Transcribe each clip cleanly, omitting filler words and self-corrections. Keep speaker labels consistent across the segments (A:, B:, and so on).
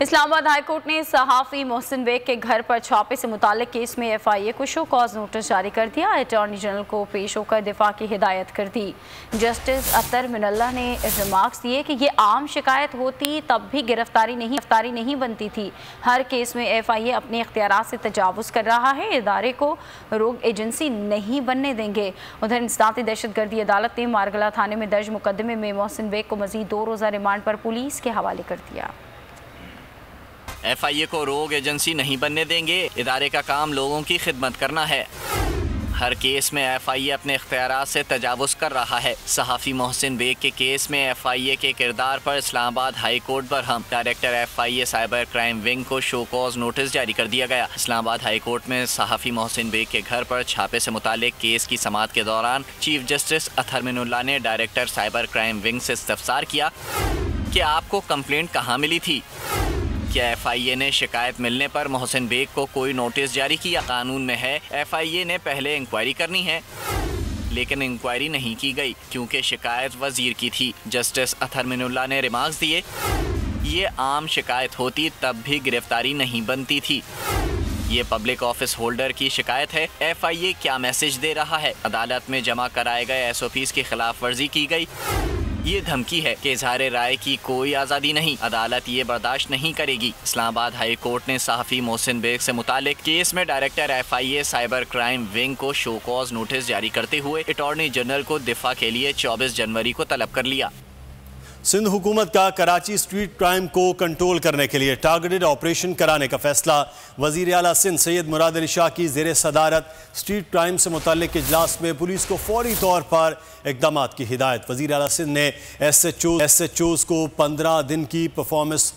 A: Islamabad high court ने सहाफ़ी Mohsin bag के घर पर छापे से मुताल्लिक केस में FIA को शो कॉज नोटिस जारी कर दिया। अटॉर्नी जनरल को पेश होकर दिफा की हिदायत कर दी। जस्टिस अतर मिनल्ला ने रिमार्क्स दिए कि ये आम शिकायत होती तब भी गिरफ्तारी नहीं बनती थी। हर केस में FIA अपने इख्तियारात से तजावुज़ कर रहा है, इदारे को रोग एजेंसी नहीं बनने देंगे। उधर इंसदादी दहशतगर्दी अदालत ने मारगला थाने में दर्ज मुकदमे में मोहसिन बेग को मज़ीद 2 रोज़ा रिमांड पर पुलिस के हवाले कर दिया।
B: FIA को रोग एजेंसी नहीं बनने देंगे, इदारे का काम लोगों की खिदमत करना है। हर केस में FIA अपने इख्तियारात से तजावुज़ कर रहा है। सहाफ़ी मोहसिन बेग के केस में FIA के किरदार पर Islamabad high court Barham. Director FIA cyber crime wing को शो कॉज नोटिस जारी कर दिया गया। इस्लामाबाद हाई कोर्ट में सहाफ़ी मोहसिन बेग के घर पर छापे से मुताल्लिक केस की समाअत के दौरान चीफ जस्टिस अतर मिनल्ला ने डायरेक्टर साइबर क्राइम विंग से इस्तफसार किया कि आपको कंप्लेंट कहाँ मिली थी। क्या FIA ने शिकायत मिलने पर मोहसिन बेग को कोई नोटिस जारी किया? कानून में है FIA ने पहले इंक्वायरी करनी है, लेकिन इंक्वायरी नहीं की गई क्योंकि शिकायत वजीर की थी। जस्टिस अतर मिनल्ला ने रिमार्क्स दिए, ये आम शिकायत होती तब भी गिरफ्तारी नहीं बनती थी। ये पब्लिक ऑफिस होल्डर की शिकायत है। FIA क्या मैसेज दे रहा है? अदालत में जमा कराए गए SOPs की खिलाफ वर्जी की गई। ये धमकी है कि इजहार राय की कोई आज़ादी नहीं। अदालत ये बर्दाश्त नहीं करेगी। इस्लामाबाद हाई कोर्ट ने सहाफ़ी मोहसिन बेग से मुताल्लिक केस में director FIA cyber crime wing को शो कॉज नोटिस जारी करते हुए अटॉर्नी जनरल को दिफा के लिए 24 जनवरी को तलब कर लिया।
C: सिंध हुकूमत का कराची स्ट्रीट क्राइम को कंट्रोल करने के लिए टारगेटेड ऑपरेशन कराने का फैसला। वज़ीर आला सिंध सैयद मुराद अली शाह की ज़ेर सदारत स्ट्रीट क्राइम से मुताल्लिक इजलास में पुलिस को फौरी तौर पर इक़दाम की हिदायत। वज़ीर आला सिंध ने SHOs को 15 दिन की परफॉर्मेंस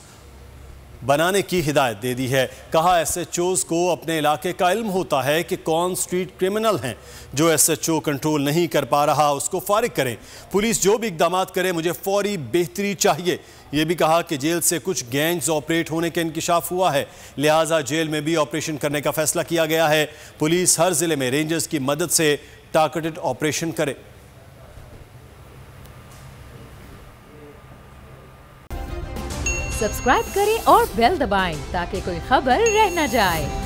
C: बनाने की हिदायत दे दी है। कहा SHOs को अपने इलाके का इल्म होता है कि कौन स्ट्रीट क्रिमिनल हैं। जो SHO कंट्रोल नहीं कर पा रहा उसको फारिग करें। पुलिस जो भी इक़दाम करे मुझे फौरी बेहतरी चाहिए। ये भी कहा कि जेल से कुछ गैंग्स ऑपरेट होने का इंकिशाफ हुआ है, लिहाजा जेल में भी ऑपरेशन करने का फैसला किया गया है। पुलिस हर जिले में रेंजर्स की मदद से टारगेटेड ऑपरेशन करे।
D: सब्सक्राइब करें और बेल दबाएं ताकि कोई खबर रह न जाए।